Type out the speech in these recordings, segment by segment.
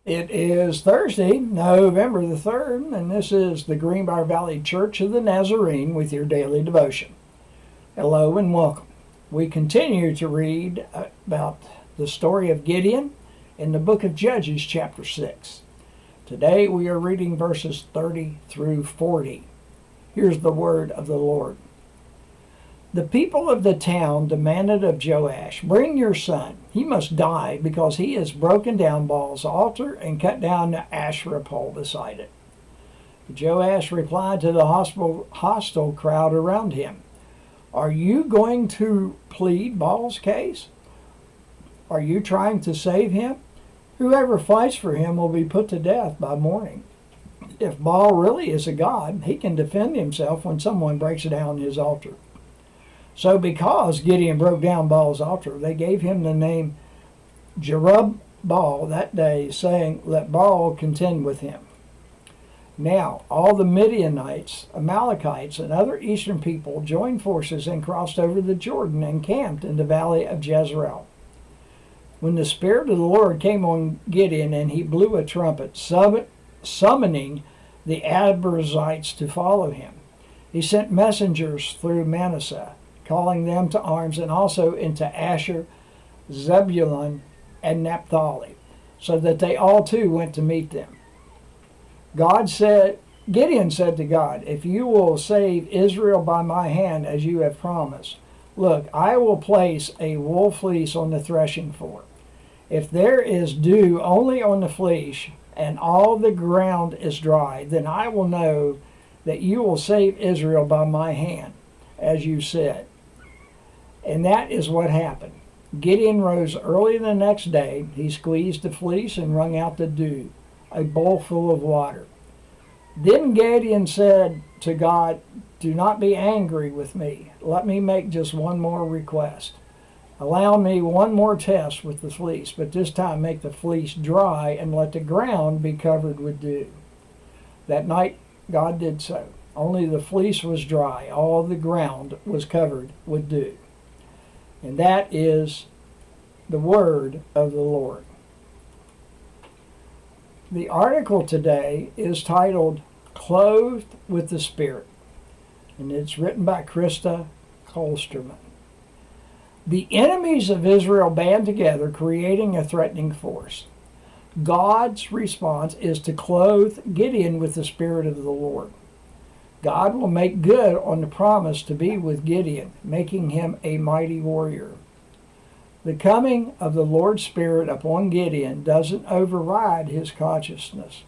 It is Thursday, November the 3rd, and this is the Greenbrier Valley Church of the Nazarene with your daily devotion. Hello and welcome. We continue to read about the story of Gideon in the book of Judges, chapter 6. Today we are reading verses 30 through 40. Here's the word of the Lord. The people of the town demanded of Joash, "Bring your son. He must die because he has broken down Baal's altar and cut down the Asherah pole beside it." Joash replied to the hostile crowd around him, "Are you going to plead Baal's case? Are you trying to save him? Whoever fights for him will be put to death by morning. If Baal really is a god, he can defend himself when someone breaks down his altar." So because Gideon broke down Baal's altar, they gave him the name Jerub-Baal that day, saying, "Let Baal contend with him." Now all the Midianites, Amalekites, and other eastern people joined forces and crossed over the Jordan and camped in the valley of Jezreel. When the Spirit of the Lord came on Gideon, and he blew a trumpet, summoning the Abiezrites to follow him, he sent messengers through Manasseh, calling them to arms, and also into Asher, Zebulun, and Naphtali, so that they all too went to meet them. Gideon said to God, "If you will save Israel by my hand as you have promised, look, I will place a wool fleece on the threshing floor. If there is dew only on the fleece and all the ground is dry, then I will know that you will save Israel by my hand, as you said." And that is what happened. Gideon rose early the next day. He squeezed the fleece and wrung out the dew, a bowl full of water. Then Gideon said to God, "Do not be angry with me. Let me make just one more request. Allow me one more test with the fleece, but this time make the fleece dry and let the ground be covered with dew." That night God did so. Only the fleece was dry. All the ground was covered with dew. And that is the word of the Lord. The article today is titled "Clothed with the Spirit," and it's written by Krista Kolsterman. The enemies of Israel band together, creating a threatening force. God's response is to clothe Gideon with the Spirit of the Lord. God will make good on the promise to be with Gideon, making him a mighty warrior. The coming of the Lord's Spirit upon Gideon doesn't override his consciousness.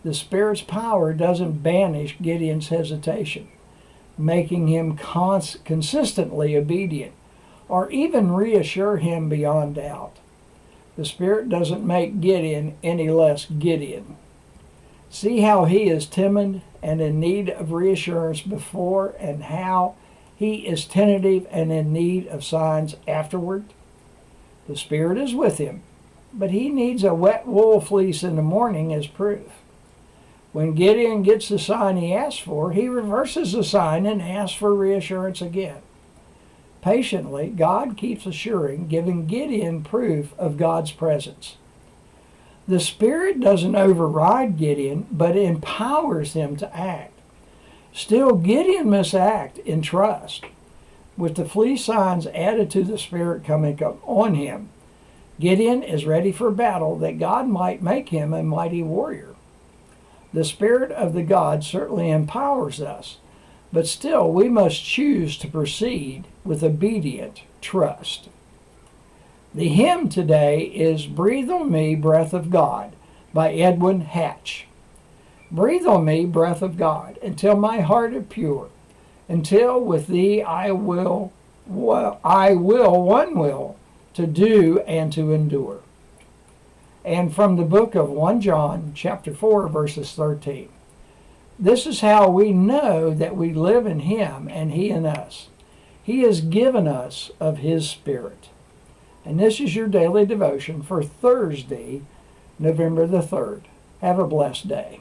The Spirit's power doesn't banish Gideon's hesitation, making him consistently obedient, or even reassure him beyond doubt. The Spirit doesn't make Gideon any less Gideon. See how he is timid and in need of reassurance before, and how he is tentative and in need of signs afterward. The Spirit is with him, but he needs a wet wool fleece in the morning as proof. When Gideon gets the sign he asks for, he reverses the sign and asks for reassurance again. Patiently, God keeps assuring, giving Gideon proof of God's presence. The Spirit doesn't override Gideon, but empowers him to act. Still, Gideon must act in trust. With the fleece signs added to the Spirit coming up on him, Gideon is ready for battle, that God might make him a mighty warrior. The Spirit of the God certainly empowers us, but still we must choose to proceed with obedient trust. The hymn today is "Breathe on Me, Breath of God" by Edwin Hatch. Breathe on me, breath of God, until my heart is pure, until with thee I will one will to do and to endure. And from the book of 1 John, chapter 4, verses 13. This is how we know that we live in him and he in us. He has given us of his Spirit. And this is your daily devotion for Thursday, November the 3rd. Have a blessed day.